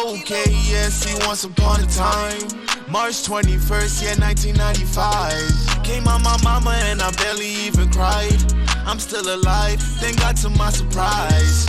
Okay, yes, see, once upon a time, March 21st, yeah, 1995. Came out my mama and I barely even cried. I'm still alive, thank God to my surprise.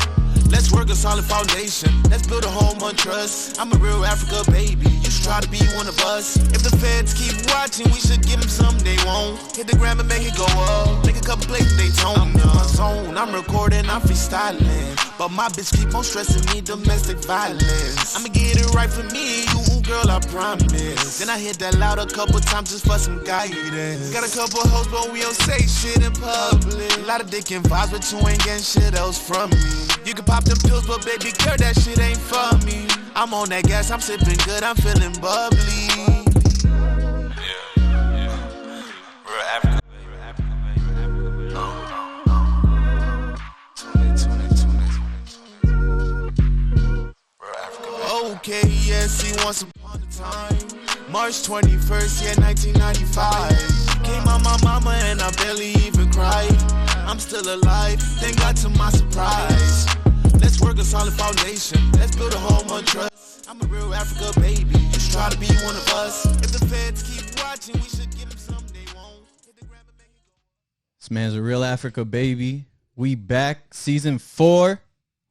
Let's work a solid foundation, let's build a home on trust. I'm a real Africa baby, you should try to be one of us. If the feds keep watching, we should give them something they won't. Hit the gram and make it go up, make a couple plays in Daytona. I'm in my zone, I'm recording, I'm freestyling. But my bitch keep on stressing me, domestic violence. I'ma get it right for me, you girl, I promise. Then I hit that loud a couple times just for some guidance. Got a couple hoes, but we don't say shit in public. A lot of dick and vibes, but you ain't getting shit else from me. You can pop them pills, but baby girl, that shit ain't for me. I'm on that gas, I'm sipping good, I'm feeling bubbly. Real Africa. Okay, yeah, see, once upon a time, March 21st, yeah, 1995. Came out my mama and I barely even cried. I'm still alive, thank God to my surprise. Let's work a solid foundation, let's build a home on trust. I'm a real Africa baby, you should try to be one of us. If the feds keep watching, we should give them something they won't. Hit the gram and make it go. This man's a real Africa baby. We back, season 4.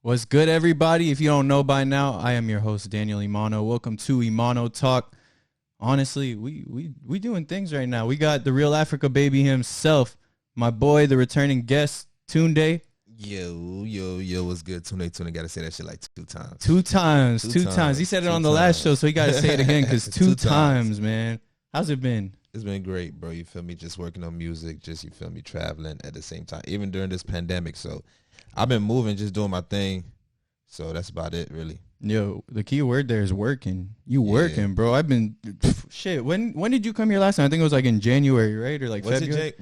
What's good, everybody? If you don't know by now, I am your host, Daniel Emano. Welcome to Emano Talk. Honestly, we doing things right now. We got the real Africa baby himself, my boy, the returning guest, Tunde. Yo, what's good? Tunde, gotta say that shit like two times. Two times. He said it on the last show, so he gotta say it again because two times, man. How's it been? It's been great, bro. You feel me? Just working on music, just, you feel me, traveling at the same time, even during this pandemic. So I've been moving, just doing my thing. So that's about it, really. Yo, the key word there is working. Working, bro. I've been shit. When did you come here last time? I think it was like in January, right? Or like February?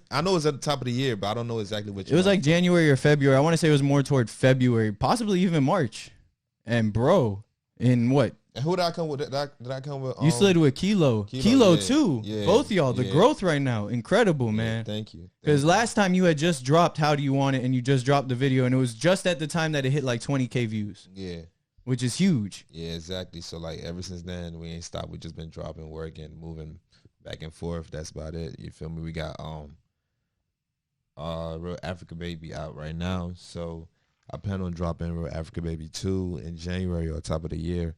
I know it was at the top of the year, but I don't know exactly which. It was like January or February. I want to say it was more toward February, possibly even March. And bro, in what? And who did I come with? Did I come with? You slid with KeyLow. KeyLow too. Yeah, both of y'all. The growth right now, incredible, man. Thank you. Because last time you had just dropped How Do You Want It, and you just dropped the video, and it was just at the time that it hit like 20K views. Yeah. Which is huge. Yeah, exactly. So like ever since then, we ain't stopped. We just been dropping work and moving back and forth. That's about it. You feel me? We got Real Africa Baby out right now. So I plan on dropping Real Africa Baby 2 in January or top of the year.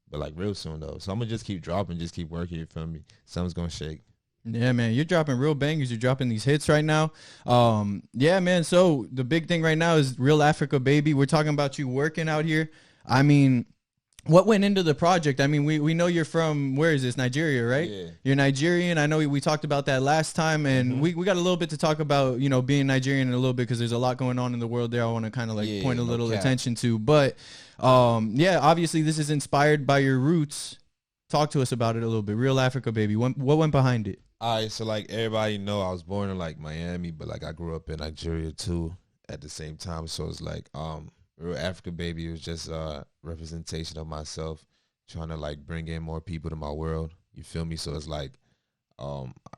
But like real soon though. So I'm gonna just keep dropping, just keep working, you feel me? Something's gonna shake. Yeah, man, you're dropping real bangers. You're dropping these hits right now. Yeah, man. So the big thing right now is Real Africa Baby. We're talking about you working out here. I mean, what went into the project? I mean, we know you're from, where is this, Nigeria, right? Yeah. You're Nigerian. I know we talked about that last time, and we got a little bit to talk about, you know, being Nigerian in a little bit because there's a lot going on in the world there I want to kind of like point a little attention to. But, yeah, obviously this is inspired by your roots. Talk to us about it a little bit. Real Africa Baby. What went behind it? All right, so like everybody know I was born in like Miami, but like I grew up in Nigeria too at the same time. So it's like Real Africa Baby was just a representation of myself, trying to like bring in more people to my world. You feel me? So it's like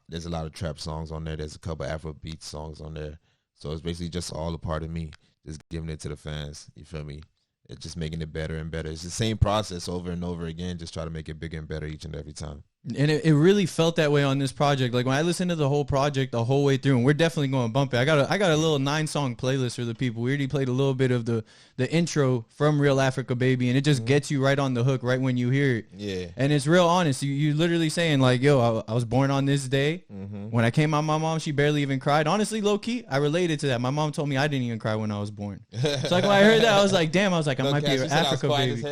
there's a lot of trap songs on there. There's a couple Afrobeat songs on there. So it's basically just all a part of me, just giving it to the fans. You feel me? It's just making it better and better. It's the same process over and over again, just try to make it bigger and better each and every time. And it really felt that way on this project. Like when I listened to the whole project the whole way through, and we're definitely going to bump it. I got a little 9-song playlist for the people. We already played a little bit of the intro from Real Africa Baby, and it just gets you right on the hook right when you hear it. Yeah. And it's real honest. You literally saying like, yo, I was born on this day. When I came out, my mom, she barely even cried. Honestly, low key, I related to that. My mom told me I didn't even cry when I was born. So like when I heard that, I was like, damn, I was like, I might be an Africa baby.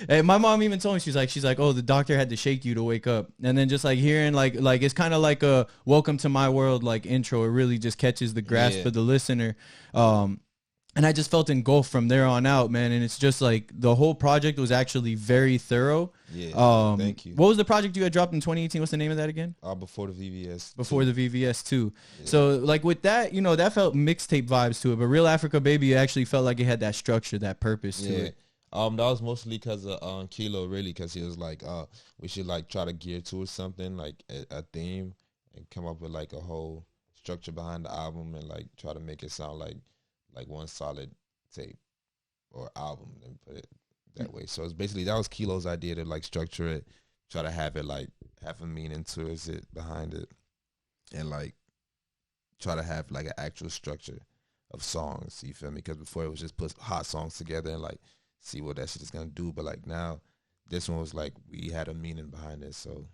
And my mom even told me, she's like, oh, the doctor had to shake you to wake up. And then just like hearing like it's kind of like a welcome to my world like intro. It really just catches the grasp of the listener. And I just felt engulfed from there on out, man. And it's just like the whole project was actually very thorough. Yeah, thank you. What was the project you had dropped in 2018? What's the name of that again? Before the VVS. Before the VVS too. Yeah. So like with that, you know, that felt mixtape vibes to it. But Real Africa Baby actually felt like it had that structure, that purpose to it. That was mostly because of KeyLow, really, because he was like, we should like try to gear towards something like a theme and come up with like a whole structure behind the album and like try to make it sound like one solid tape or album and put it that way. So it's basically, that was KeyLow's idea to like structure it, try to have it like have a meaning towards it, behind it, and like try to have like an actual structure of songs. You feel me? Because before it was just put hot songs together and like see what that shit is gonna do. But like now, this one was like we had a meaning behind it. So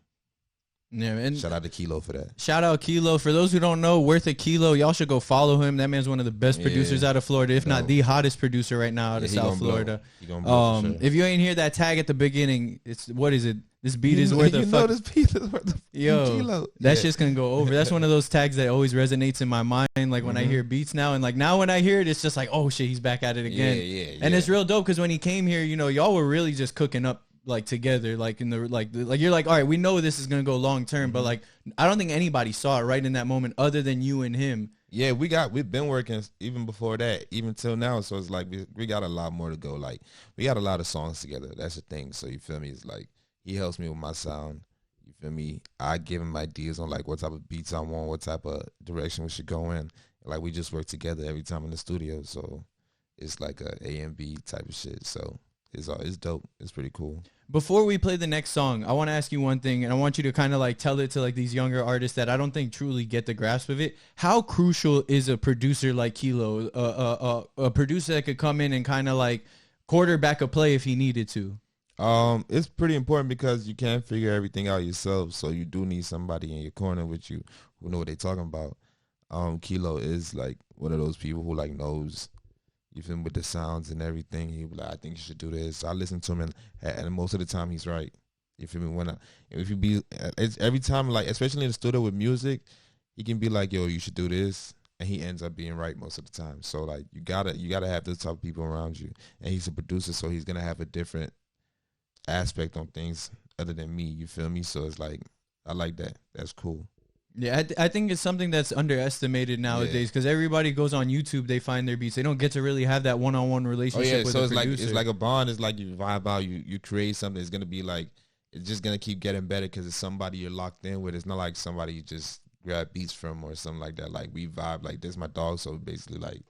yeah, and shout out to KeyLow for that. Shout out KeyLow. For those who don't know, Worth a KeyLow, y'all should go follow him. That man's one of the best producers out of Florida, if not the hottest producer right now out of South Florida. He gonna blow for sure. If you ain't hear that tag at the beginning, it's what is it? This beat is worth a fuck. This beat is worth a Yo, that shit's gonna go over. That's one of those tags that always resonates in my mind. Like when I hear beats now, and like now when I hear it, it's just like, oh shit, he's back at it again. And it's real dope because when he came here, you know, y'all were really just cooking up like together, like in the like you're like, all right, we know this is gonna go long term, but like I don't think anybody saw it right in that moment other than you and him. Yeah, we've been working even before that, even till now. So it's like we got a lot more to go. Like we got a lot of songs together. That's the thing. So you feel me? It's like he helps me with my sound. You feel me? I give him ideas on like what type of beats I want, what type of direction we should go in. Like we just work together every time in the studio. So it's like a and B type of shit. So it's dope. It's pretty cool. Before we play the next song, I want to ask you one thing, and I want you to kind of like tell it to like these younger artists that I don't think truly get the grasp of it. How crucial is a producer like KeyLow, a producer that could come in and kind of like quarterback a play if he needed to? It's pretty important because you can't figure everything out yourself, so you do need somebody in your corner with you who know what they're talking about. KeyLow is like one of those people who like knows, you feel me, with the sounds and everything. He be like, I think you should do this. I listen to him, and most of the time he's right. You feel me? It's every time, like especially in the studio with music, he can be like, yo, you should do this, and he ends up being right most of the time. So like you gotta have those type of people around you, and he's a producer, so he's gonna have a different aspect on things other than me. You feel me? So it's like I like that. That's cool. Yeah, I think it's something that's underestimated nowadays because everybody goes on YouTube, they find their beats. They don't get to really have that one-on-one relationship with the producer. It's like a bond. It's like you vibe out. You create something. It's going to be like, it's just going to keep getting better because it's somebody you're locked in with. It's not like somebody you just grab beats from or something like that. Like we vibe, like this is my dog. So basically like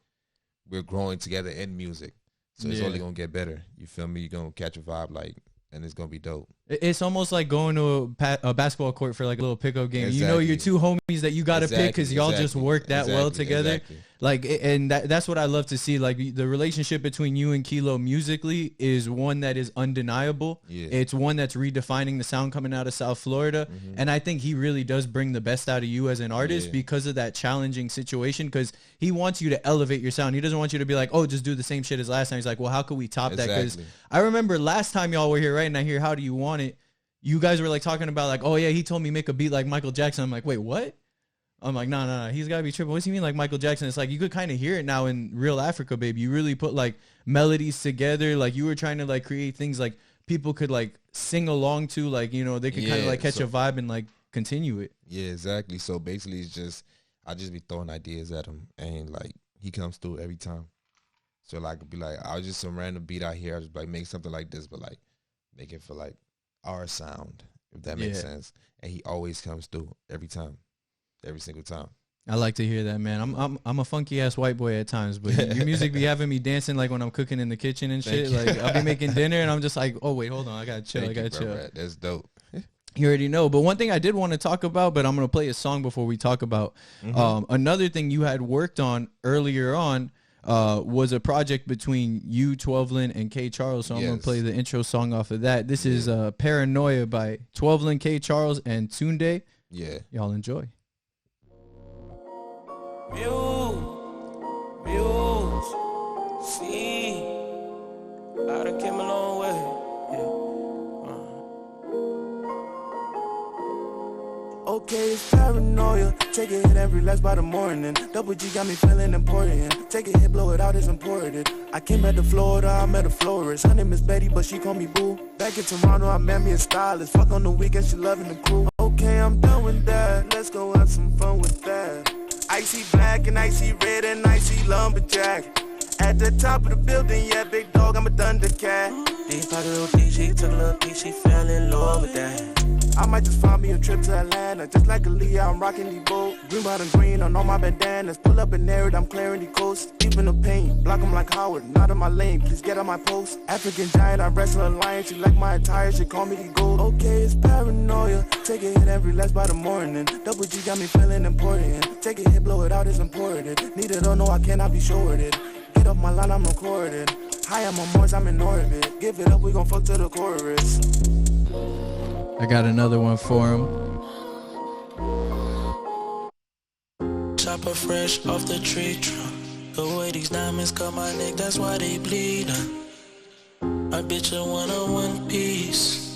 we're growing together in music. So it's only going to get better. You feel me? You're going to catch a vibe like, and it's going to be dope. It's almost like going to a basketball court for like a little pickup game. Exactly. You know your two homies that you got to pick because y'all just work that well together. Like, and that's what I love to see. Like the relationship between you and KeyLow musically is one that is undeniable. Yeah. It's one that's redefining the sound coming out of South Florida. Mm-hmm. And I think he really does bring the best out of you as an artist because of that challenging situation, because he wants you to elevate your sound. He doesn't want you to be like, oh, just do the same shit as last time. He's like, well, how could we top that? Because I remember last time y'all were here, right? And I hear, how do you want it? You guys were like talking about like, oh yeah, he told me make a beat like Michael Jackson. I'm like, wait, what? I'm like, no, he's got to be tripping. What's he mean like Michael Jackson? It's like you could kind of hear it now in Real Africa, baby. You really put like melodies together. Like you were trying to like create things like people could like sing along to, like, you know, they could kind of like catch a vibe and like continue it. Yeah, exactly. So basically it's just, I just be throwing ideas at him and like he comes through every time. So like it'd be like, I'll just some random beat out here. I'll just like make something like this, but like make it for like our sound, if that makes sense. And he always comes through every time. Every single time. I like to hear that, man. I'm a funky ass white boy at times, but your music be having me dancing like when I'm cooking in the kitchen and shit. Like I'll be making dinner and I'm just like, oh wait, hold on, I gotta chill. Chill. That's dope. You already know. But one thing I did want to talk about, but I'm gonna play a song before we talk about another thing you had worked on earlier on. Was a project between you, 12lin, and K Charles. So I'm gonna play the intro song off of that. This is Paranoia by 12lin, K Charles, and Tunde. Yeah, y'all enjoy. Views, see, I done came a long way. Okay, it's paranoia. Take a hit and relax by the morning. Double G got me feeling important. Take a hit, blow it out, it's important. I came at the Florida, I met a florist. Her name is Betty, but she call me Boo. Back in Toronto, I met me a stylist. Fuck on the weekend, she loving the crew. Okay, I'm done with that. Let's go have some fun with that. Icy black and icy red and icy lumberjack. At the top of the building, yeah, big dog, I'm a Thundercat. Deep pocket OD, she took a little piece, she fell in love with that. I might just find me a trip to Atlanta. Just like Aaliyah, I'm rocking the boat. Green bottom green on all my bandanas. Pull up and air it, I'm clearing the coast. Deep in the paint, block 'em like Howard. Not in my lane, please get on my post. African giant, I wrestle a lion. She like my attire, she call me the gold. Okay, it's paranoia. Take a hit every last by the morning. Double G got me feeling important. Take a hit, blow it out, it's important. Need it or no, I cannot be shorted. Get off my line, I'm recorded. High on my Mars, I'm in orbit. Give it up, we gon' fuck to the chorus. I got another one for him. Chopper fresh off the tree trunk. The way these diamonds cut my neck, that's why they bleed. I bitch a one-on-one piece.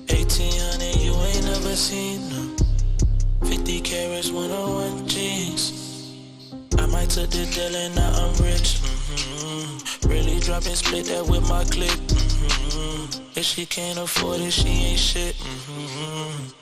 1800, you ain't never seen them. 50 carats, one-on-one jeans. I might took the deal and now I'm rich. Really dropping, split that with my click. If she can't afford it, she ain't shit.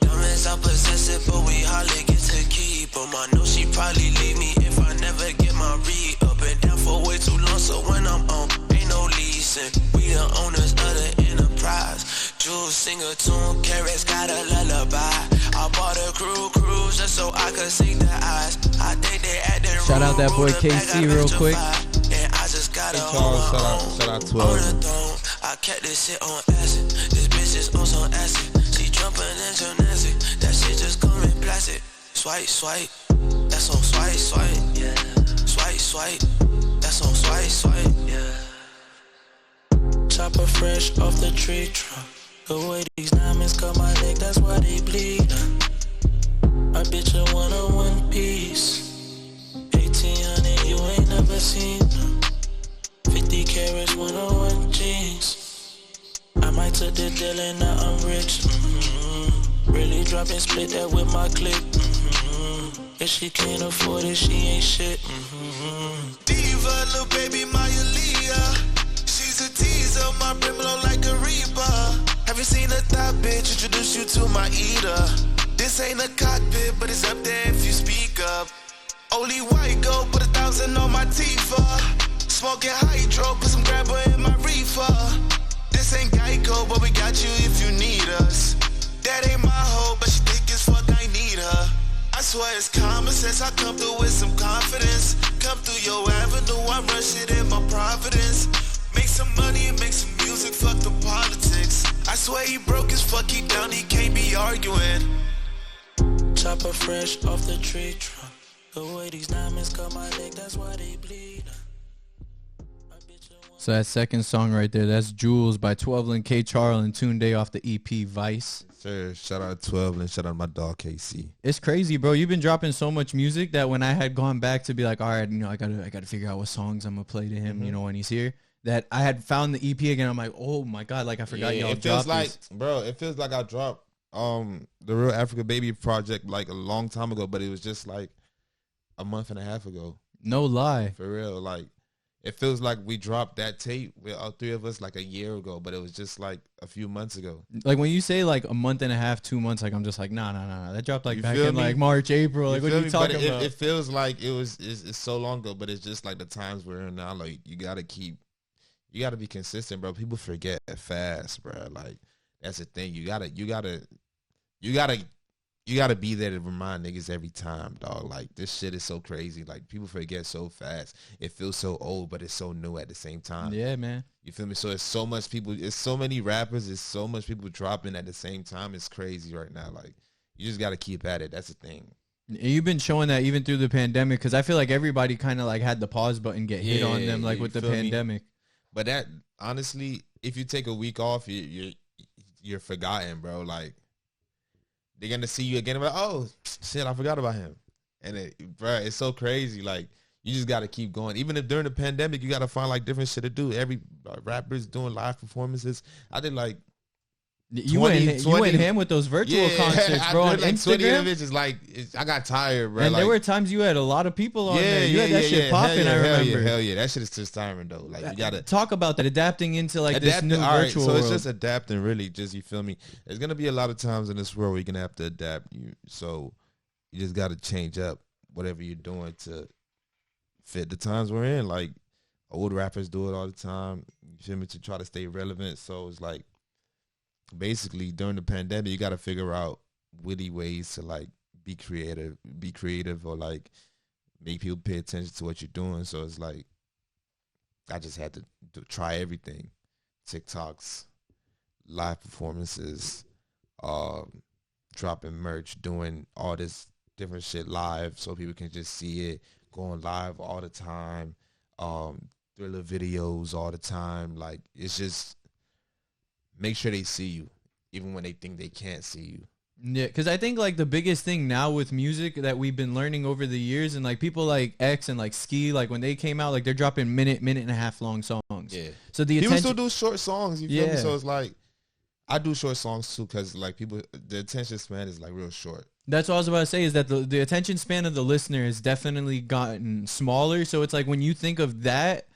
Diamonds I possess it, but we hardly get to keep 'em. I know she probably leave me if I never get my read. Up and down for way too long, so when I'm on, ain't no leasing. We the owners of the enterprise. Jules sing a tune, carrots got a lullaby. I bought a cruise just so I could see the eyes. I think they acting rude. Shout out that boy KC real quick. And I just got a Shout out 12. I kept this shit on acid. This bitch is on some acid. She jumping in gymnastic. That shit just coming plastic. Swipe, swipe. That's on swipe, swipe. Yeah. Swipe, swipe. That's on swipe, swipe. Yeah. Chopper fresh off the tree trunk. The way these diamonds cut my neck, that's why they bleed. I bitch a one-on-one piece. 1800, you ain't never seen them. 50 carats, one-on-one jeans. I might took the deal and now I'm rich. Really dropping, split that with my click. If she can't afford it, she ain't shit. Diva, little baby Maya Leah. She's a teaser, my brim low like a reaper. Have you seen a thought bitch introduce you to my eater? This ain't a cockpit, but it's up there if you speak up. Only white gold, put 1,000 on my Tifa. Smoking hydro, put some grabber in my reefer. This ain't Geico, but we got you if you need us. That ain't my hoe, but she thick as fuck, I need her. I swear it's common sense, I come through with some confidence. Come through your avenue, I rush it in my Providence. Make some money and make some music, fuck the politics. I swear he broke as fuck, he down, he can't be arguing. Chopper fresh off the tree trunk. The way these diamonds cut my neck, that's why they bleed. So that second song right there, that's Jules by 12 and K Charles and Tunde off the EP Vice. Sure, shout out 12 and shout out my dog KC. It's crazy, bro. You've been dropping so much music that when I had gone back to be like, all right, you know, I gotta figure out what songs I'm gonna play to him, you know, when he's here. That I had found the EP again. I'm like, oh my god, like I forgot y'all it dropped feels like, this. bro, it feels like I dropped the Real Africa Baby project like a long time ago, but it was just like a month and a half ago. No lie. For real, like it feels like we dropped that tape with all three of us like a year ago, but it was just like a few months ago. Like when you say like a month and a half, 2 months, like I'm just like, nah. That dropped like You back feel in me? like March, April. Like what are you talking about? It feels like it's so long ago, but it's just like the times we're in now. Like you gotta be consistent, bro. People forget fast, bro. Like that's the thing. You gotta be there to remind niggas every time, dog. Like this shit is so crazy. Like people forget so fast. It feels so old, but it's so new at the same time. Yeah, man. You feel me? So it's so much people. It's so many rappers. It's so much people dropping at the same time. It's crazy right now. Like you just gotta keep at it. That's the thing. And you've been showing that even through the pandemic, because I feel like everybody kind of like had the pause button get hit on them, like with the pandemic. But that honestly, if you take a week off, you're forgotten, bro. Like they're gonna see you again and be like, oh shit, I forgot about him. And bro, it's so crazy. Like you just gotta keep going. Even if during the pandemic, you gotta find like different shit to do. Every rapper's doing live performances. I did like you went ham with those virtual concerts, bro, on like Instagram. 20 images, like I got tired, bro. And like, there were times you had a lot of people on there. You had that shit popping. I remember. Hell yeah, that shit is just tiring though. Like you gotta talk about that, adapting into like this new virtual so world. it's just adapting, really. Just you feel me? There's gonna be a lot of times in this world where you're gonna have to adapt. So you just gotta change up whatever you're doing to fit the times we're in. Like Old rappers do it all the time. You feel me? To try to stay relevant. So it's like basically during the pandemic, you got to figure out witty ways to like be creative, or like make people pay attention to what you're doing. So it's like I just had to try everything: TikToks, live performances, dropping merch, doing all this different shit live so people can just see it, going live all the time, thriller videos all the time. Like, it's just make sure they see you even when they think they can't see you. Yeah, because I think like the biggest thing now with music that we've been learning over the years, and like people like X and like Ski, like when they came out, like they're dropping minute and a half long songs. Yeah. So the People attention, still do short songs, you feel me? So it's like, I do short songs too, because like people, the attention span is like real short. that's what I was about to say, is that the attention span of the listener has definitely gotten smaller. So it's like when you think of that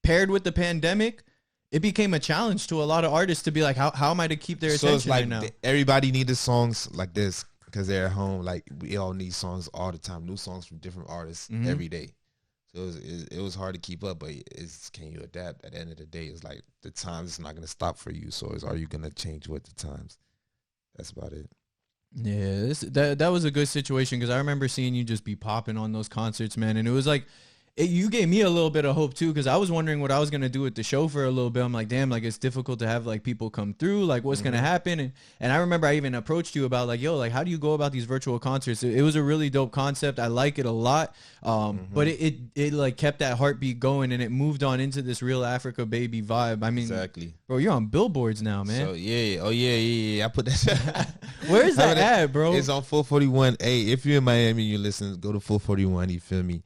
paired with the pandemic, it became a challenge to a lot of artists to be like, how am I to keep their attention it's like right now? Everybody needed songs like this because they're at home. Like, we all need songs all the time, new songs from different artists every day. So it was hard to keep up, but can you adapt? At the end of the day, it's like the times is not going to stop for you. So are you going to change with the times? That's about it. Yeah, that was a good situation, because I remember seeing you just be popping on those concerts, man. And it was like, you gave me a little bit of hope too, because I was wondering what I was going to do with the show for a little bit. I'm like, damn, like it's difficult to have like people come through, like what's going to happen. And I remember I even approached you about like, yo, like how do you go about these virtual concerts? It was a really dope concept. I like it a lot. But it like kept that heartbeat going, and it moved on into this Real Africa Baby vibe. I mean, exactly, bro, you're on billboards now, man. So yeah. I put that. Where is that at, bro? It's on 441. Hey, if you're in Miami, you listen, go to 441. You feel me?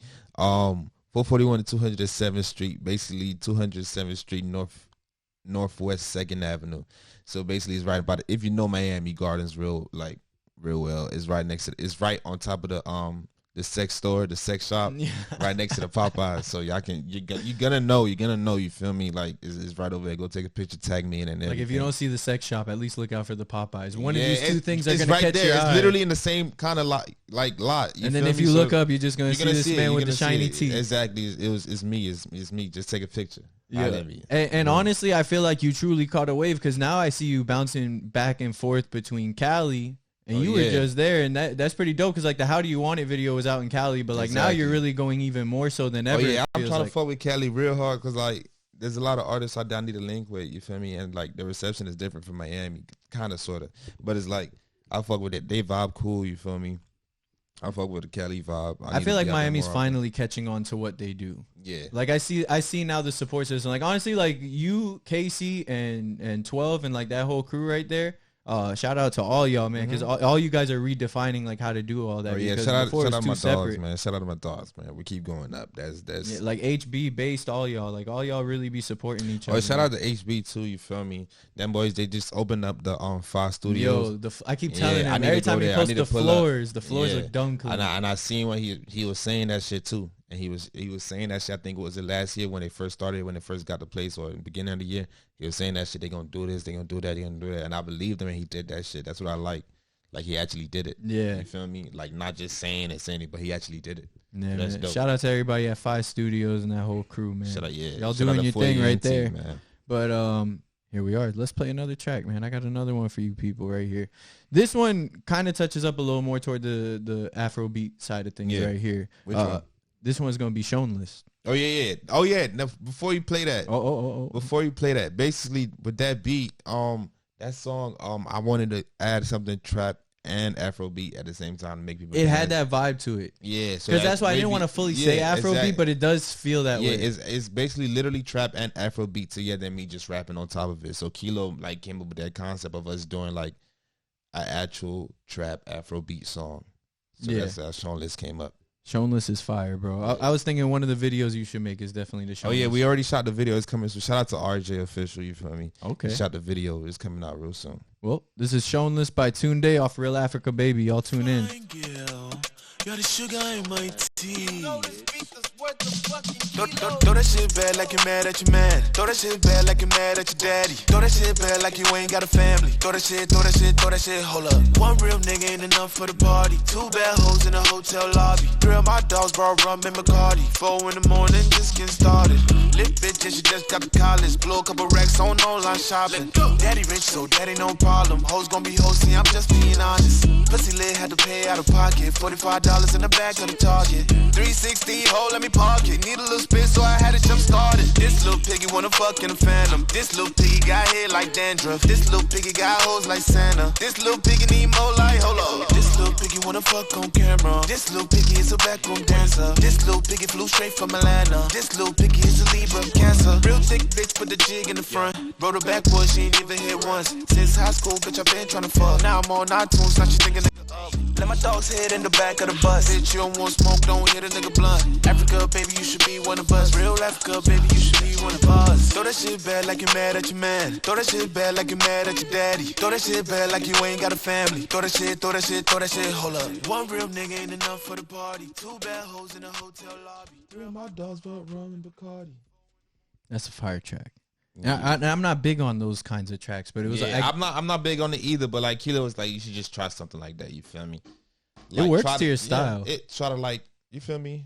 441 to 207th Street, basically 207th Street Northwest 2nd Avenue. So basically, it's right about it. If you know Miami Gardens real well, it's right next to. It's right on top of the sex store, the sex shop, right next to the Popeyes. So you're gonna know. You feel me? Like it's right over there. Go take a picture, tag me in, and like if you don't see the sex shop, at least look out for the Popeyes. One of Yeah, these two things are it's gonna right catch there. your It's eye. literally in the same kind of lot. And then if me? you So look up, you're just gonna see this see man You're with the gonna see shiny it. teeth. Exactly. It's me. It's me. Just take a picture. Yeah. I love you. And honestly, I feel like you truly caught a wave, because now I see you bouncing back and forth between Cali. And you were just there, and that's pretty dope, because like the How Do You Want It video was out in Cali, but like now you're really going even more so than ever. Oh yeah, I'm feels trying like. to fuck with Cali real hard, because like there's a lot of artists I need to link with, you feel me? And like the reception is different from Miami, kind of, sort of. But it's like, I fuck with it. They vibe cool, you feel me? I fuck with the Cali vibe. I feel like Miami's finally catching on to what they do. Yeah. Like I see now the support system. Like honestly, like you, Casey, and 12, and like that whole crew right there. Shout out to all y'all, man, because all you guys are redefining like how to do all that. Oh yeah, because shout before out it was my too separate. dogs, man. Shout out to my dogs, man. We keep going up. That's Yeah, like HB based, all y'all, like all y'all really be supporting each Oh, other. shout out to HB too. You feel me? Them boys, they just opened up the 5 studios. Yo, I keep telling I him need every to go time he there. I posts need the to pull up. floors look dumb clean. And I seen when he was saying that shit too. And he was saying that shit. I think it was the last year when they first started, when they first got the place, or in the beginning of the year. He was saying that shit. They gonna do this. They gonna do that. They gonna do that. And I believed him, and he did that shit. That's what I like. Like he actually did it. Yeah. You feel me? Like not just saying it, but he actually did it. Yeah, That's man. dope. Shout out to everybody at 5 Studios and that whole crew, man. Shout out, yeah. Y'all Shout out doing to your thing 4ENT, right there. man. But here we are. Let's play another track, man. I got another one for you people right here. This one kind of touches up a little more toward the Afrobeat side of things right here. Which one? This one's gonna be Shownless. Oh yeah. Oh yeah. Now, before you play that, before you play that, basically with that beat, that song, I wanted to add something trap and Afrobeat at the same time to make people. It had that vibe to it. Yeah, so because that's why I didn't want to fully say Afrobeat, exactly. But it does feel that way. It's basically literally trap and Afrobeat together, and me just rapping on top of it. So KeyLow like came up with that concept of us doing like an actual trap Afrobeat song. So that's how Shownless came up. Shownless is fire, bro. I was thinking one of the videos you should make is definitely the Shownless. Oh yeah, we already shot the video. It's coming. So shout out to RJ Official. You feel me? Okay. We shot the video. It's coming out real soon. Well, this is Shownless by Tunde off Real Africa Baby. Y'all tune in. You're the sugar in my tea. Throw that shit bad like you're mad at your man. Throw that shit bad like you're mad at your daddy. Throw that shit bad like you ain't got a family. Throw that shit, hold up. One real nigga ain't enough for the party. Two bad hoes in a hotel lobby. Three of my dogs brought rum and Bacardi. 4 in the morning, just getting started. Lit bitch and she just got to college. Blow a couple racks on online shopping. Daddy rich, so daddy no problem. Hoes gon' be hosting, I'm just being honest. Pussy lit, had to pay out of pocket. $45 in the back of the Target. 360, ho, let me park it. Need a little spit, so I had it jump started. This little piggy wanna fuck in a phantom. This little piggy got hair like dandruff. This little piggy got hoes like Santa. This little piggy need more like, hold up. This little piggy wanna fuck on camera. This little piggy is a backroom dancer. This little piggy flew straight from Atlanta. This little piggy is a Libra Cancer. Real thick bitch, put the jig in the front. Rode her backwards, she ain't even hit once. Since high school, bitch, I been tryna fuck. Now I'm on iTunes, now she thinking nigga up. Let my dogs hit in the back of the bus. Bitch, you don't want smoke, don't hit a nigga blunt. Africa, baby, you should be one of us. Real Africa, baby, you should be one of us. Throw that shit bad like you're mad at your man. Throw that shit bad like you're mad at your daddy. Throw that shit bad like you ain't got a family. Throw that shit, hold up. One real nigga ain't enough for the party. Two bad hoes in a hotel lobby. Three of my dogs brought rum and Bacardi. That's a fire track. I'm not big on those kinds of tracks, but it was like, I'm not big on it either, but like KeyLow was like, you should just try something like that, you feel me? Like, it works to your style. Yeah, try to like, you feel me?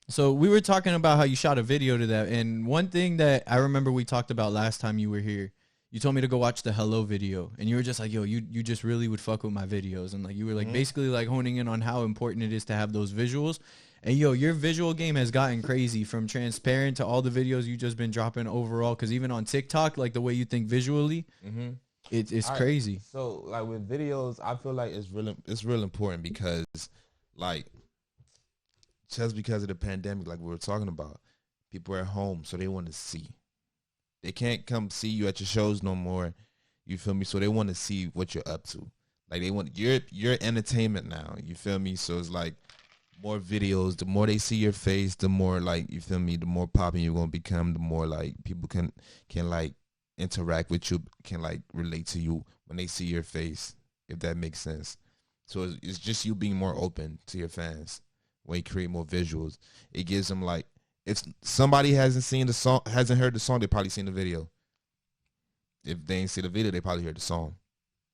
So we were talking about how you shot a video to that, and one thing that I remember we talked about last time you were here, you told me to go watch the Hello video, and you were just like, yo, you just really would fuck with my videos, and like you were like basically like honing in on how important it is to have those visuals. And yo, your visual game has gotten crazy from transparent to all the videos you just been dropping overall. Because even on TikTok, like the way you think visually, it's crazy. So like with videos, I feel like it's real important because like just because of the pandemic, like we were talking about, people are at home, so they want to see. They can't come see you at your shows no more. You feel me? So they want to see what you're up to. Like they want your entertainment now. You feel me? So it's like, more videos, the more they see your face, the more like, you feel me, the more popping you're gonna become, the more like people can like interact with you, can like relate to you when they see your face, if that makes sense. So it's just you being more open to your fans when you create more visuals. It gives them like, if somebody hasn't heard the song, they probably seen the video. If they ain't see the video, they probably heard the song.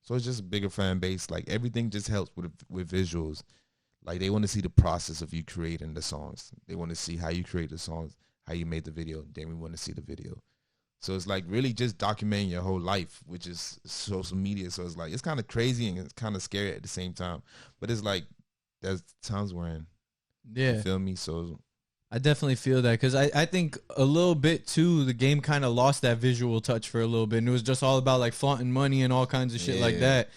So it's just a bigger fan base. Like everything just helps with visuals. Like they want to see the process of you creating the songs. They want to see how you create the songs, how you made the video. Then we want to see the video. So it's like really just documenting your whole life, which is social media. So it's like, it's kind of crazy and it's kind of scary at the same time. But it's like, there's times we're in. Yeah. You feel me? So I definitely feel that because I think a little bit too, the game kind of lost that visual touch for a little bit. And it was just all about like flaunting money and all kinds of shit like that.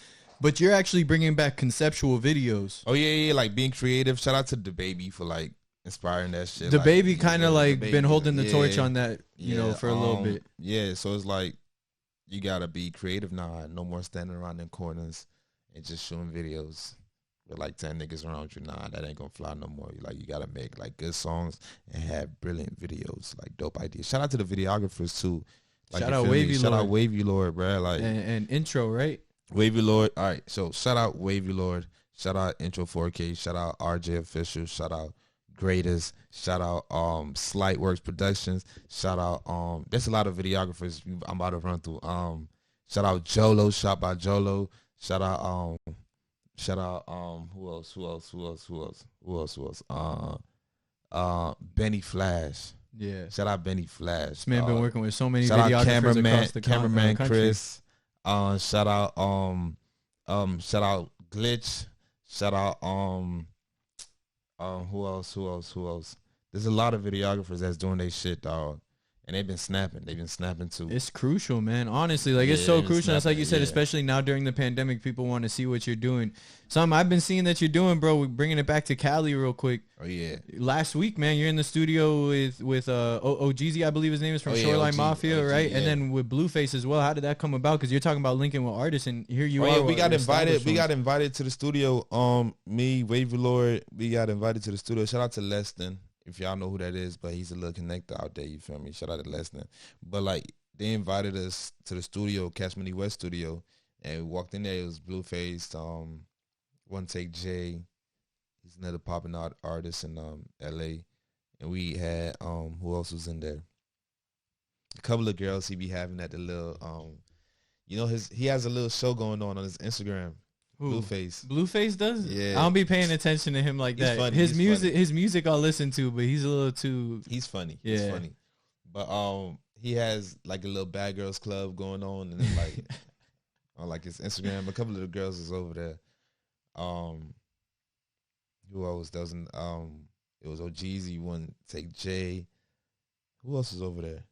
But you're actually bringing back conceptual videos. Oh, yeah, like being creative. Shout out to DaBaby for, like, inspiring that shit. DaBaby like, kind of, like, been holding the torch on that, you know, for a little bit. Yeah, so it's like, you got to be creative now. No more standing around in corners and just shooting videos with, like, 10 niggas around you. Nah, that ain't going to fly no more. You got to make, like, good songs and have brilliant videos, like, dope ideas. Shout out to the videographers, too. Like, Shout out Wavy Lord. Shout out Wavy Lord, bro. Like, and Intro, right? Wavy Lord. All right, so shout out Wavy Lord. Shout out Intro 4K. Shout out RJ Official. Shout out Greatest. Shout out Slight Works Productions. Shout out there's a lot of videographers I'm about to run through. Shout out Jolo, shot by Jolo. Shout out who else? Benny Flash. Yeah. Shout out Benny Flash. This man been working with so many shout videographers out across the cameraman country. Chris. Shout out Glitch. Shout out who else? There's a lot of videographers that's doing their shit, dog. And they've been snapping too. It's crucial, man. Honestly, like it's so crucial. That's like you said, especially now during the pandemic, people want to see what you're doing. Something I've been seeing that you're doing, bro. We're bringing it back to Cali real quick. Oh yeah. Last week, man, you're in the studio with OGZ, I believe his name is, from Shoreline Mafia, right? Yeah. And then with Blueface as well. How did that come about? Because you're talking about linking with artists, and here you are. Yeah, we got invited. We got invited to the studio. Me, Wavy Lord, we got invited to the studio. Shout out to Leston. If y'all know who that is, but he's a little connector out there, you feel me? Shout out to Leston. But, like, they invited us to the studio, Cash Money West studio, and we walked in there. It was Blueface, One Take J. He's another popping artist in L.A. and we had who else was in there? A couple of girls he be having at the little he has a little show going on his Instagram. Blueface. Blueface does? Yeah. I don't be paying attention to him like He's that. funny. His music I'll listen to, but he's a little too. He's funny. Yeah. He's funny. But he has like a little bad girls club going on, and then like on like his Instagram, a couple of the girls is over there. Who else doesn't? It was OGZ, one Take J. Who else is over there?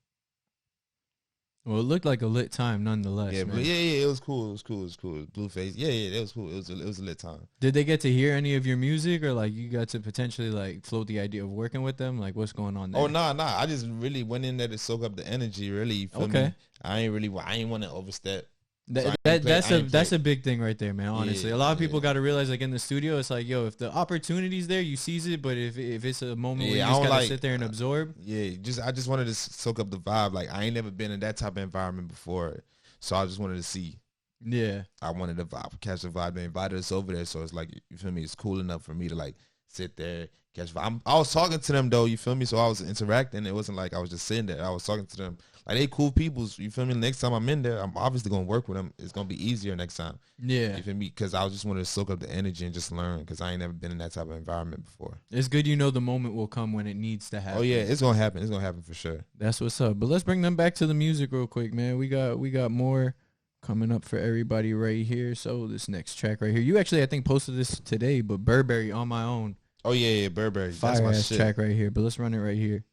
Well, it looked like a lit time nonetheless. Yeah, man. it was cool. It was Blueface. Yeah, it was cool. It was a lit time. Did they get to hear any of your music, or like you got to potentially like float the idea of working with them? Like, what's going on there? Oh nah. I just really went in there to soak up the energy. Really, you feel me? I ain't want to overstep. That's a big thing right there, man. Honestly, a lot of people yeah. got to realize, like in the studio, it's like, yo, if the opportunity's there, you seize it. But if it's a moment where you just gotta sit there and absorb, I just wanted to soak up the vibe. Like I ain't never been in that type of environment before, so I just wanted to see. Yeah, I wanted to catch the vibe. They invited us over there, so it's like, you feel me? It's cool enough for me to like sit there, catch the vibe. I was talking to them though, you feel me? So I was interacting. It wasn't like I was just sitting there. I was talking to them. Like, they cool peoples, you feel me? Next time I'm in there, I'm obviously going to work with them. It's going to be easier next time. Yeah. You feel me? Because I just wanted to soak up the energy and just learn, because I ain't never been in that type of environment before. It's good, the moment will come when it needs to happen. Oh, yeah, it's going to happen. It's going to happen for sure. That's what's up. But let's bring them back to the music real quick, man. We got more coming up for everybody right here. So this next track right here, you actually, I think, posted this today, but Burberry, On My Own. Oh, yeah, Burberry. That's my Fire-ass shit. track right here, but let's run it right here.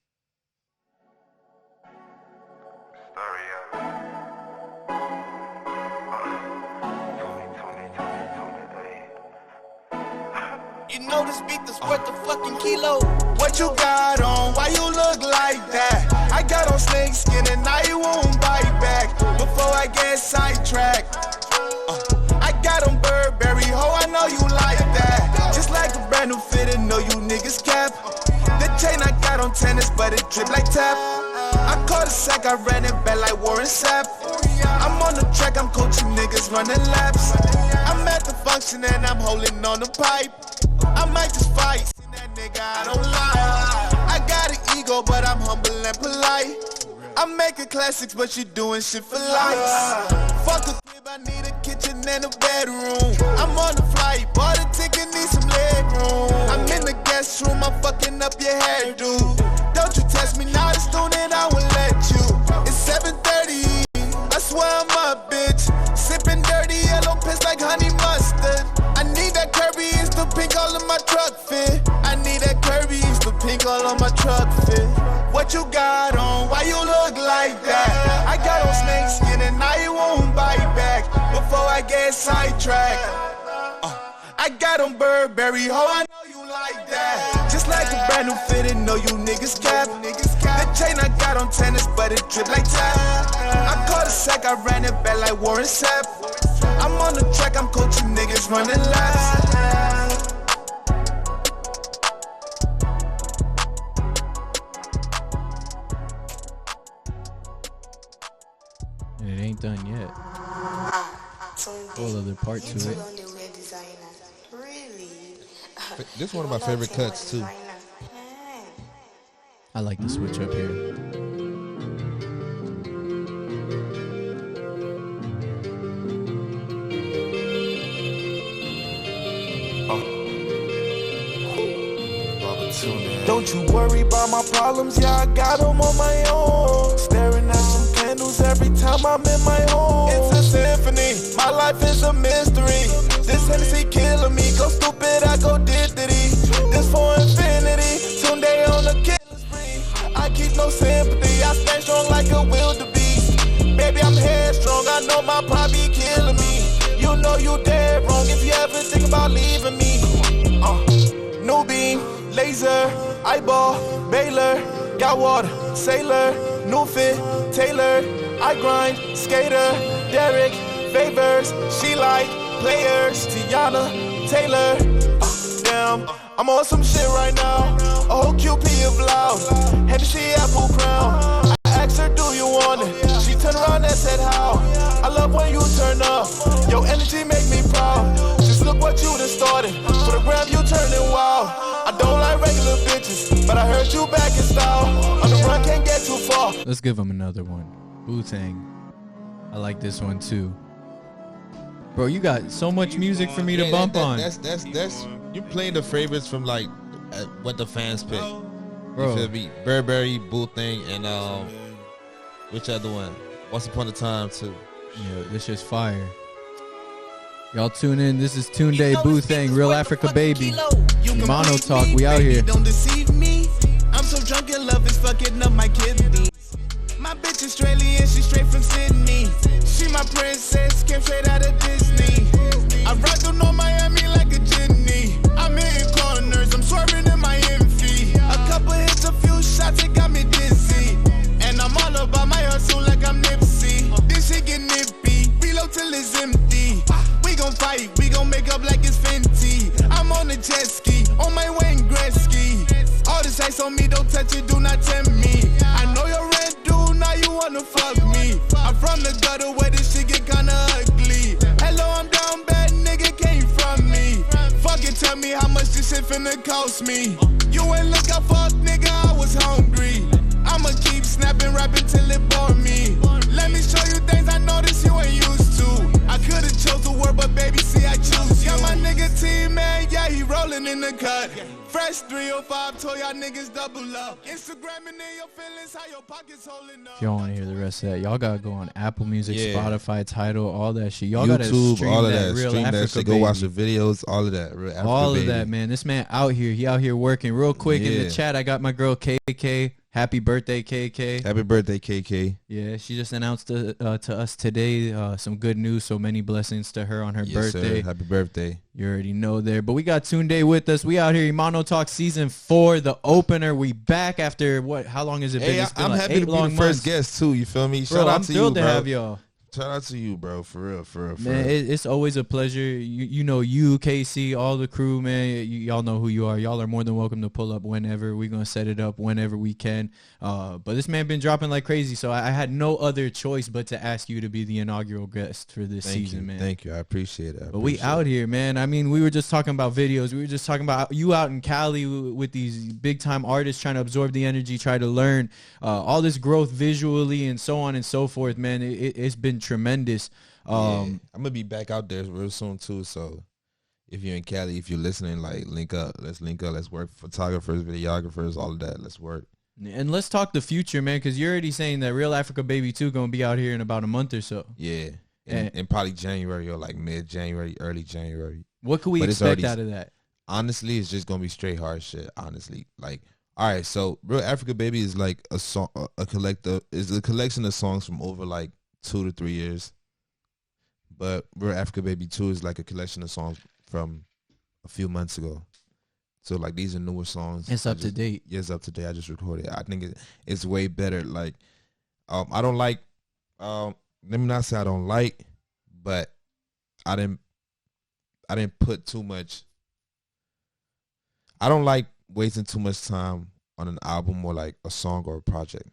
You know this beat is worth the fucking KeyLow. What you got on? Why you look like that? I got on snakeskin and now you won't bite back. Before I get sidetracked, I got on Burberry, ho, I know you like that. Just like a brand new fit and know you niggas cap. The chain I got on tennis, but it drip like tap. I caught a sack, I ran it back like Warren Sapp. I'm on the track, I'm coaching niggas running laps. I'm at the function and I'm holding on the pipe. I might just fight, see that nigga, I don't lie. I got an ego, but I'm humble and polite. I'm making classics, but you doing shit for likes. Fuck a crib, I need a kitchen and a bedroom. I'm on the flight, bought a ticket, need some leg room. I'm in the guest room, I'm fucking up your hairdo. Don't you test me, not a student, I will let you. It's 7:30, I swear I'm up, bitch. Sipping dirty yellow piss like honey mustard. I need that Kirby, it's the pink all in my truck fit. I need that Kirby, it's the pink all on my truck fit. What you got on? Why you look like that? I got on snakeskin and now you won't bite back. Before I get sidetracked, I got on Burberry, ho, I know you like that. Just like a brand new fit and know you niggas cap. The chain I got on tennis, but it drip like tap. I caught a sack, I ran it back like Warren Sapp. I'm on the track, I'm coaching niggas running laps. And it ain't done yet. Whole other part to it. This is one of my favorite cuts, too. I like the switch up here. Don't you worry about my problems, yeah, I got them on my own. Staring at some candles every time I'm in my home. It's a symphony, my life is a mystery. This Hennessy killing me, go stupid, I go diddity. This for infinity, Tunde on the killing spree. I keep no sympathy, I stand strong like a wildebeest. Baby, I'm headstrong, I know my pride be killing me. You know you dead wrong if you ever think about leaving me. New beam, laser, eyeball, Baylor, got water, sailor, new fit, tailored, I grind, skater, Derek, favors, she like, players, Tiana, Taylor, damn, I'm on some shit right now, a whole QP of loud, Hennessy apple crown, I asked her, do you want it, she turned around and said how, I love when you turn up, your energy make me proud, just look what you done started, for the gram you turning wild. I don't like regular bitches, but I heard you back Let's give him another one. Wu-Tang. I like this one too. Bro, you got so much music for me to bump on. That's you're playing the favorites from like what the fans pick. Bro. You feel me? Burberry, Wu-Tang, and which other one? Once Upon a Time too. Yeah, this is fire. Y'all tune in. This is Tunde, Wu-Tang, Real Africa Baby. Emano talk. We out here. Don't deceive me. I'm so drunk in love, it's fucking up my kidney. My bitch Australian, she straight from Sydney. She my princess, came straight out of Disney. I ride through North Miami like a jitney. I'm hitting corners, I'm swerving in my Envy. A couple hits, a few shots, it got me dizzy. And I'm all about my hustle like I'm Nipsey. This shit get nippy, reload till it's empty. We gon' fight, we gon' make up like it's Fenty. I'm on a jet ski, on my way in Gretzky. All this ice on me, don't touch it, do not tempt me. I know you're red, dude, now you wanna fuck me. I'm from the gutter where this shit get kinda ugly. Hello, I'm down bad, nigga came from me. Fucking tell me how much this shit finna cost me. You ain't look up, fuck, nigga, I was hungry. I'ma keep snapping, rapping till it bore me. Let me show you things I noticed you ain't used to. I could've chose the word, but baby, see, I choose you. Yeah, my nigga T-Man, yeah, he rolling in the cut. Fresh 305, told y'all niggas double up. Instagramming in your feelings, how your pockets holding up. If y'all want to hear the rest of that, y'all gotta go on Apple Music, Yeah. Spotify, Tidal, all that shit. Y'all gotta YouTube, stream all of that that. Real Stream Africa that shit. Baby. Go watch the videos. All of that. Real Africa All Baby. of that, man. This man out here. He out here working real quick in the Yeah. chat. I got my girl KK. Happy birthday, KK. Happy birthday, KK. Yeah, she just announced to us today some good news. So many blessings to her on her Yes, birthday. sir. Happy birthday. You already know there. But we got Tunde with us. We out here. Emano Talk Season 4, the opener. We back after what? How long has it been? Hey, It's been I'm like happy 8 to be long the months. first guest too. You feel me? Bro, Shout out I'm to thrilled you, to bro. have y'all. Shout out to you, bro. For real, for real, for Man, real. it's always a pleasure. You know, you, KC, all the crew, man. Y'all know who you are. Y'all are more than welcome to pull up whenever. We're gonna set it up whenever we can. But this man been dropping like crazy, so I had no other choice but to ask you to be the inaugural guest for this Thank season, you, man. Thank you. I appreciate it. But we out here, man. I mean, we were just talking about videos. We were just talking about you out in Cali with these big time artists trying to absorb the energy, try to learn all this growth visually and so on and so forth, man. It's been tremendous. I'm gonna be back out there real soon too. So if you're in Cali, if you're listening, like link up. Let's link up. Let's work. Photographers, videographers, all of that. Let's work. And let's talk the future, man, because you're already saying that Real Africa Baby 2 going to be out here in about a month or so. Yeah. In probably January or like mid-January, early January. What can we But it's expect already- out of that? Honestly, it's just gonna be straight hard shit. Honestly, like, all right. So, Real Africa Baby is like a song, a collection of songs from over like 2 to 3 years. But Real Africa Baby 2 is like a collection of songs from a few months ago. So like these are newer songs. It's up to date. Yeah, it's up to date. I just recorded it. I think it's way better. Like, I don't like. Let me not say I don't like, but I didn't put too much. I don't like wasting too much time on an album or like a song or a project.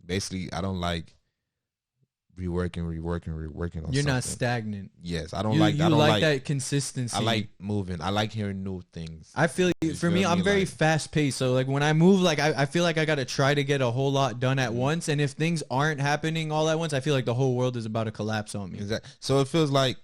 Basically, I don't like reworking on You're not something. stagnant. Yes, I don't You like. I don't like that consistency. I like moving. I like hearing new things. I feel You for feel me, me? I'm very Like- fast paced. So like when I move, like I feel like I got to try to get a whole lot done at once. And if things aren't happening all at once, I feel like the whole world is about to collapse on me. Exactly. So it feels like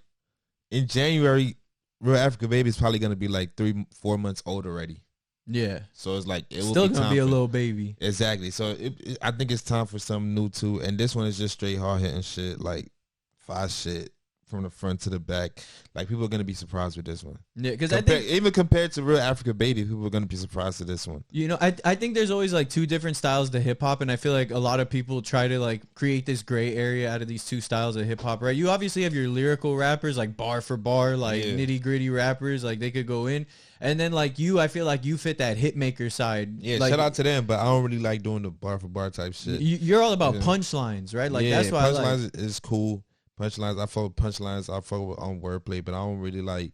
in January, Real Africa Baby is probably gonna be like 3-4 months old already. Yeah. So it's like it will Still be gonna time be a for- little baby. Exactly. So I think it's time for something new too. And this one is just straight hard hitting shit, like fast shit from the front to the back. Like people are gonna be surprised with this one. Yeah, because I think Even compared to Real Africa Baby, people are gonna be surprised at this one. you know, I think there's always like two different styles to hip hop, and I feel like a lot of people try to like create this gray area out of these two styles of hip hop, right? You obviously have your lyrical rappers, like bar for bar, like Yeah. nitty gritty rappers, like they could go in, and then like you, I feel like you fit that hit maker side. Yeah, like, shout out to them, but I don't really like doing the bar for bar type shit. You're all about Yeah. punchlines, right? Like yeah, that's why I like. punchlines is cool. Punchlines, I fuck with punchlines. I fuck with on wordplay, but I don't really like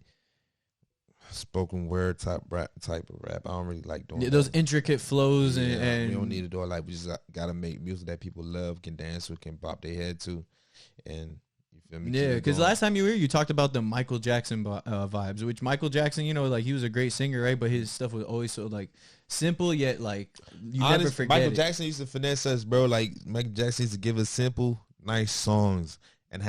spoken word type of rap. I don't really like doing Those that. intricate flows Yeah, and we don't need to do it. Like we just gotta make music that people love, can dance with, can bop their head to, and you Yeah, because last time you were here, you talked about the Michael Jackson vibes, which Michael Jackson, you know, like he was a great singer, right? But his stuff was always so like simple, yet like you never forget Michael it. Jackson used to finesse us, bro. Like Michael Jackson used to give us simple, nice songs, and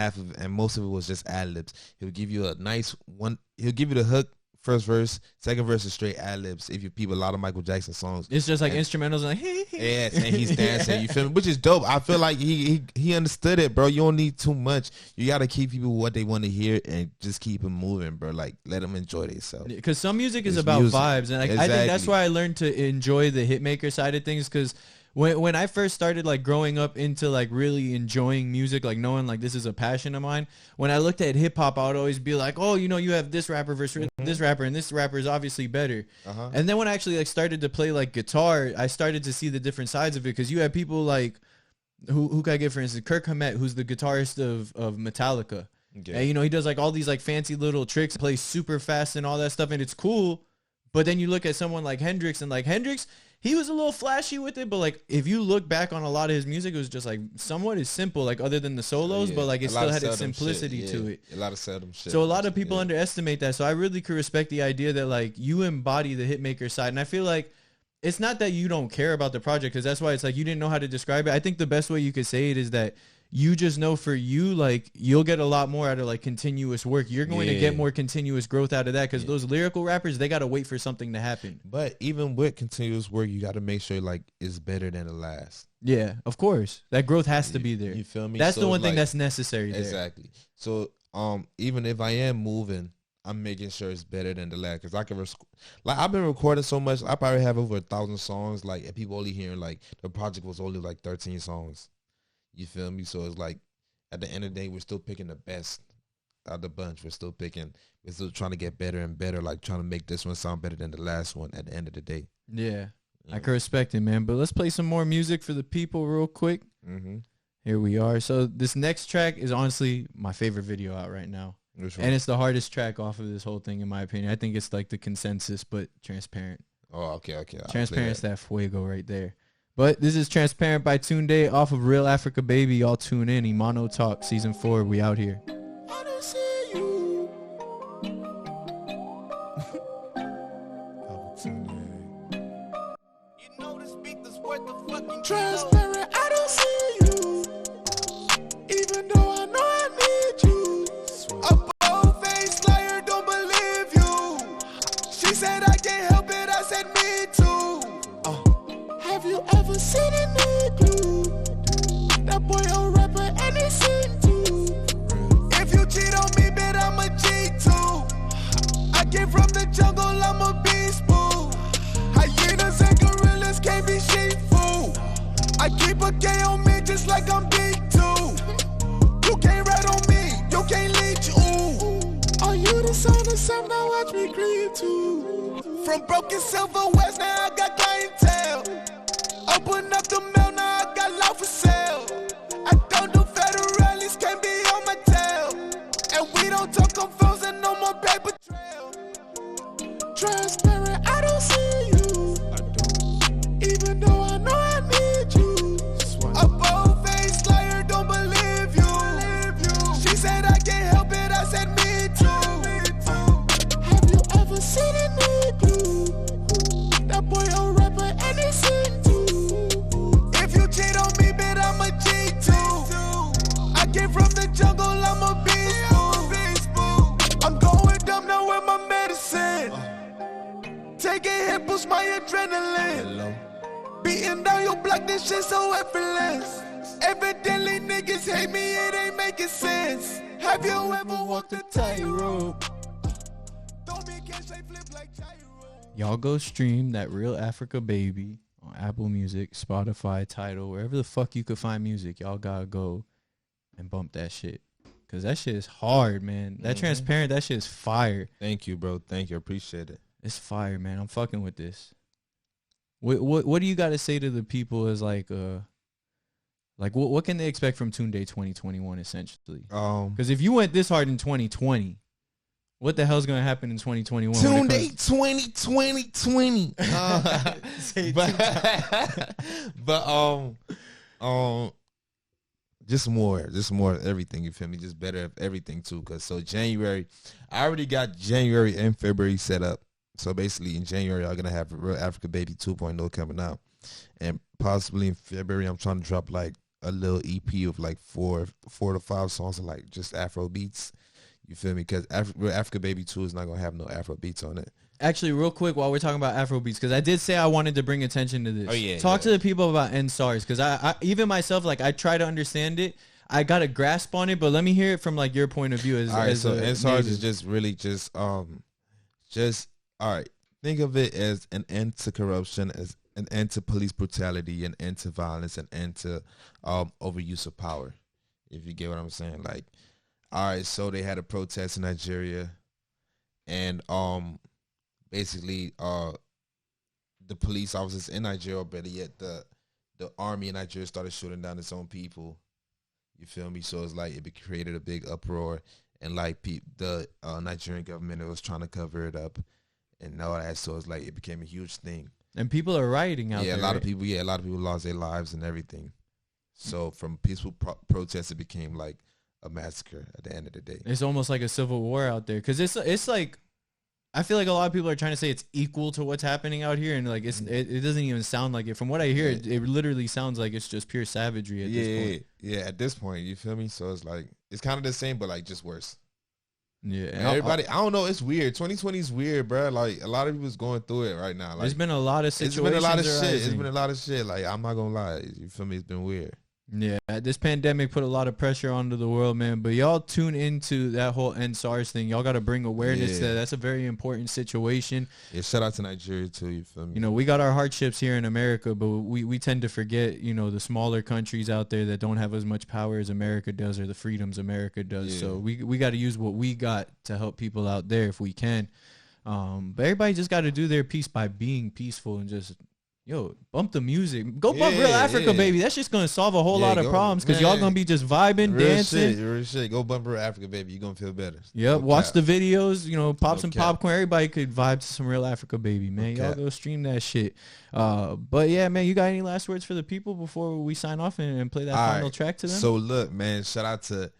most of it was just ad libs. He'll give you a nice one. He'll give you the hook. First verse, second verse is straight ad libs. If you peep a lot of Michael Jackson songs, it's just like instrumentals, like yes, and he's dancing. You feel me? Which is dope. I feel like he understood it, bro. You don't need too much. You gotta keep people what they want to hear and just keep them moving, bro. Like let them enjoy themselves. Because some music is about vibes, and like, I think that's why I learned to enjoy the hitmaker side of things. Because when I first started like growing up into like really enjoying music, like knowing like this is a passion of mine, when I looked at hip hop, I would always be like, oh, you know, you have this rapper versus this rapper, and this rapper is obviously better. And then when I actually like started to play like guitar, I started to see the different sides of it, because you have people like who can I get, for instance, Kirk Hammett, who's the guitarist of Metallica. Okay. And you know, he does like all these like fancy little tricks, plays super fast and all that stuff, and it's cool. But then you look at someone like Hendrix, and like Hendrix, he was a little flashy with it, but like if you look back on a lot of his music, it was just like somewhat is simple, like other than the solos, but like it still had its simplicity to it. A lot of seldom shit. So a lot of people underestimate that. So I really could respect the idea that like you embody the hitmaker side, and I feel like it's not that you don't care about the project, because that's why it's like you didn't know how to describe it. I think the best way you could say it is that you just know for you, like you'll get a lot more out of like continuous work. You're going to get more continuous growth out of that, because those lyrical rappers, they got to wait for something to happen. But even with continuous work, you got to make sure like it's better than the last. Yeah, of course. That growth has to be there. You feel me? That's the one thing that's necessary there. Exactly. So even if I am moving, I'm making sure it's better than the last, because I can like I've been recording so much. I probably have over 1,000 songs. Like, and people only hearing like the project was only like 13 songs. You feel me? So it's like at the end of the day, we're still picking the best out of the bunch. We're still trying to get better and better, like trying to make this one sound better than the last one at the end of the day. Yeah, I can respect it, man. But let's play some more music for the people real quick. Here we are. So this next track is honestly my favorite video out right now. And it's the hardest track off of this whole thing, in my opinion. I think it's like the consensus, but Transparent. Oh, okay. Transparent's that fuego right there. But this is Transparent by Tunde off of Real Africa Baby. Y'all tune in. Emano Talk Season 4. We out here. I don't see you. You know this beat is worth the fucking transparent. I don't see you. Even though I know I need you. A bold-faced liar, don't believe you. She said I can't help it. I said me too. Have you ever seen a nigga? That boy a rapper and he sing too. If you cheat on me, bet I'm a cheat too. I came from the jungle, I'm a beast boo. Hyenas and gorillas can't be sheep food. I keep a K on me just like I'm B2. You can't rat on me, you can't leech, ooh. Are you the son of Sam? Now watch me creep too. From broken silver west, now I got clientele. Open up the mail, now I got love for sale. I don't do federalists, can't be on my tail. And we don't talk on phones and no more paper trail. Transparent, I don't see you. Even though I know I need you. A bold-faced liar, don't believe you. She said I can't help it, I said me too. Have you ever seen a nigga? That boy a rapper and he sing too. Cheat on me, bet I'm a cheat too. I came from the jungle, I'm a beast boo. I'm going dumb now with my medicine. Take a hit, boost my adrenaline. Beating down your block, this shit so effortless. Evidently niggas hate me, it ain't making sense. Have you ever walked a tightrope? Y'all go stream that Real Africa Baby on Apple Music, Spotify, Tidal, wherever the fuck you could find music. Y'all gotta go and bump that shit, because that shit is hard, man. That Transparent, that shit is fire. Thank you, bro. Thank you. Appreciate it. It's fire, man. I'm fucking with this. What do you got to say to the people as like what can they expect from Tunde 2021 essentially? Because if you went this hard in 2020, what the hell's gonna happen in 2021? Tunde 2020. just more of everything. You feel me? Just better of everything too. Cause so January, I already got January and February set up. So basically in January, I'm gonna have Real Africa Baby 2.0 coming out, and possibly in February, I'm trying to drop like a little EP of like four to five songs of like just Afro beats. You feel me? Because Real Africa Baby 2 is not gonna have no Afro beats on it. Actually, real quick, while we're talking about Afro beats, because I did say I wanted to bring attention to this. Oh, yeah. Talk to the people about NSARS, because I even myself, like, I try to understand it. I got a grasp on it, but let me hear it from, like, your point of view. All right, so NSARS is just really all right, think of it as an end to corruption, as an end to police brutality, an end to violence, an end to overuse of power, if you get what I'm saying. Like, all right, so they had a protest in Nigeria, and basically, the police officers in Nigeria, better yet, the army in Nigeria started shooting down its own people. You feel me? So it's like it created a big uproar, and like the Nigerian government was trying to cover it up, and all that. So it's like it became a huge thing. And people are rioting out there. A lot of people lost their lives and everything. So from peaceful protests, it became like a massacre at the end of the day. It's almost like a civil war out there, because it's like, I feel like a lot of people are trying to say it's equal to what's happening out here, and like it doesn't even sound like it. From what I hear, it literally sounds like it's just pure savagery at this point. Yeah, at this point, you feel me? So it's like it's kind of the same, but like just worse. Yeah, and everybody, I don't know, it's weird. 2020 is weird, bro. Like a lot of people's going through it right now. Like, there's been a lot of situations. It's been a lot of shit. It's been a lot of shit. Like I'm not gonna lie, you feel me? It's been weird. Yeah, this pandemic put a lot of pressure onto the world, man. But y'all tune into that whole NSARS thing. Y'all got to bring awareness to that. That's a very important situation. Yeah, shout out to Nigeria too, you feel me? You know, we got our hardships here in America, but we tend to forget, you know, the smaller countries out there that don't have as much power as America does, or the freedoms America does. So we got to use what we got to help people out there if we can. But everybody just got to do their piece by being peaceful and just... Yo, bump the music. Go bump Real Africa, baby. That's just going to solve a whole lot of problems, because y'all going to be just vibing, dancing. Real shit. Go bump Real Africa, baby. You're going to feel better. Yep. Watch the videos. You know, pop some popcorn. Everybody could vibe to some Real Africa, baby, man. Y'all go stream that shit. But yeah, man, you got any last words for the people before we sign off and play that final track to them? So look, man, shout out to,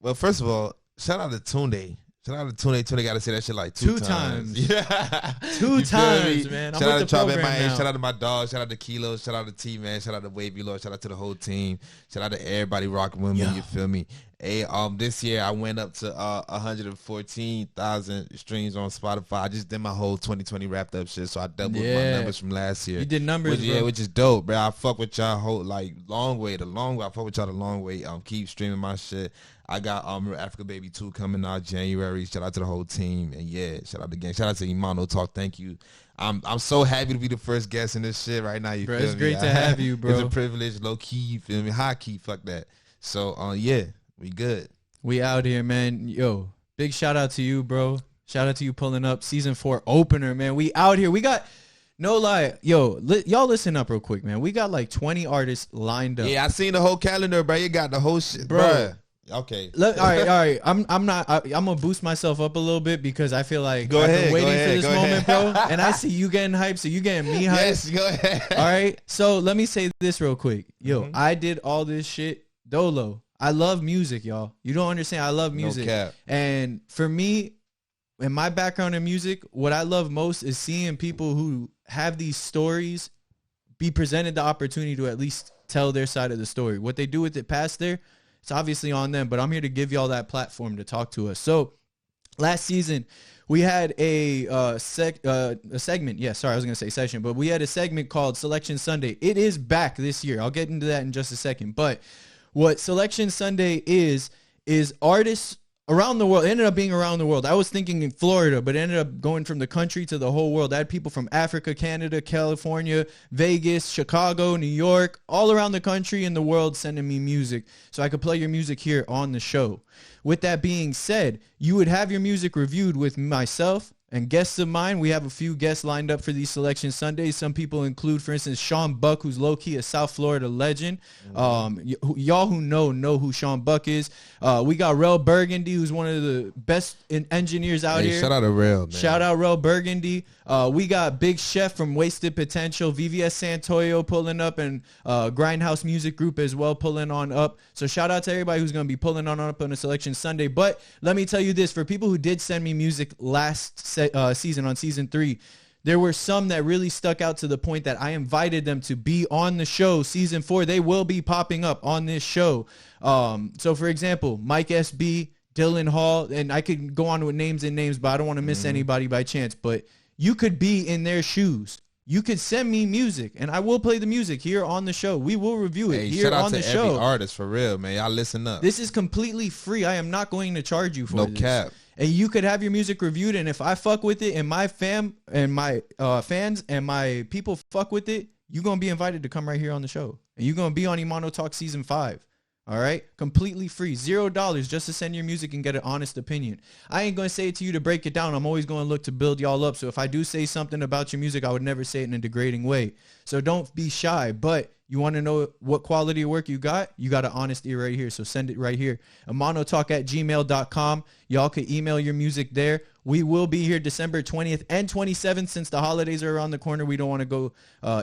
well, first of all, shout out to Tunde. Shout out to Tunde. Tunde got to say that shit like two times. Yeah. 2 times, man. Shout out to Chop now. Shout out to my dog. Shout out to KeyLow. Shout out to T-Man. Shout out to Wavy Lord. Shout out to the whole team. Shout out to everybody rocking with me. You feel me? Hey, this year I went up to 114,000 streams on Spotify. I just did my whole 2020 wrapped up shit, so I doubled my numbers from last year. You did numbers, which is dope, bro. I fuck with y'all whole long way. I fuck with y'all the long way. Keep streaming my shit. I got Real Africa Baby 2 coming out January. Shout out to the whole team, and shout out to the gang. Shout out to Emano Talk. Thank you. I'm so happy to be the first guest in this shit right now. You feel me? It's great to have you, bro. It's a privilege, low key. You feel me? High key. Fuck that. So we good. We out here, man. Yo, big shout out to you, bro. Shout out to you pulling up season 4 opener, man. We out here. We got, no lie, yo, y'all listen up real quick, man. We got like 20 artists lined up. Yeah, I seen the whole calendar, bro. You got the whole shit, bro. Okay. Look, all right. I'm gonna boost myself up a little bit, because I feel like I've been waiting for this moment, bro. And I see you getting hyped, so you getting me hyped. Yes, go ahead. All right. So let me say this real quick. Yo, I did all this shit dolo. I love music, y'all. You don't understand. I love music. No cap. And for me, in my background in music, what I love most is seeing people who have these stories be presented the opportunity to at least tell their side of the story. What they do with it past there, it's obviously on them, but I'm here to give y'all that platform to talk to us. So last season, we had a segment. Yeah, sorry, I was going to say session, but we had a segment called Selection Sunday. It is back this year. I'll get into that in just a second. But what Selection Sunday is artists around the world. It ended up being around the world. I was thinking in Florida, but it ended up going from the country to the whole world. I had people from Africa, Canada, California, Vegas, Chicago, New York, all around the country and the world sending me music so I could play your music here on the show. With that being said, you would have your music reviewed with myself and guests of mine. We have a few guests lined up for these Selection Sundays. Some people include, for instance, Sean Buck, who's low-key a South Florida legend. Y'all who know who Sean Buck is. We got Rel Burgundy, who's one of the best engineers out here. Shout out to Rel, man. Shout out Rel Burgundy. We got Big Chef from Wasted Potential, VVS Santoyo pulling up, and Grindhouse Music Group as well pulling on up. So shout out to everybody who's going to be pulling on up on a Selection Sunday. But let me tell you this, for people who did send me music last season on season 3, there were some that really stuck out to the point that I invited them to be on the show. Season 4, they will be popping up on this show. So for example, Mike SB, Dylan Hall, and I could go on with names, but I don't want to miss anybody by chance. But you could be in their shoes. You could send me music, and I will play the music here on the show. We will review it here on the show. Shout out to every artist, for real, man. Y'all listen up. This is completely free. I am not going to charge you for this. No cap. And you could have your music reviewed, and if I fuck with it and my fam and my fans and my people fuck with it, you're going to be invited to come right here on the show. And you're going to be on Emano Talk Season 5. All right? Completely free. $0 just to send your music and get an honest opinion. I ain't going to say it to you to break it down. I'm always going to look to build y'all up. So if I do say something about your music, I would never say it in a degrading way. So don't be shy. But you want to know what quality of work you got an honest ear right here. So send it right here. emanotalk@gmail.com. Y'all can email your music there. We will be here December 20th and 27th. Since the holidays are around the corner, we don't want to go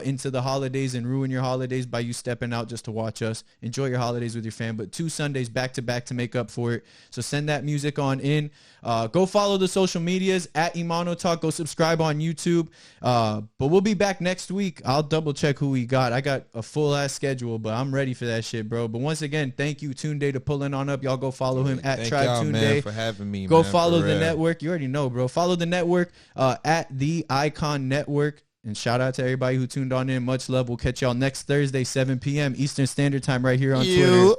into the holidays and ruin your holidays by you stepping out just to watch us. Enjoy your holidays with your fam. But 2 Sundays back to back to make up for it. So send that music on in. Go follow the social medias at Emano Talk. Go subscribe on YouTube. But we'll be back next week. I'll double check who we got. I got a full ass schedule, but I'm ready for that shit, bro. But once again, thank you, Tunde, to pulling on up. Y'all go follow him at Tribe Tunde. Man, for having me. Go man, follow the network. You already know, bro. Follow the network at the Icon Network. And shout out to everybody who tuned on in. Much love. We'll catch y'all next Thursday, 7 p.m. Eastern Standard Time right here on Twitter.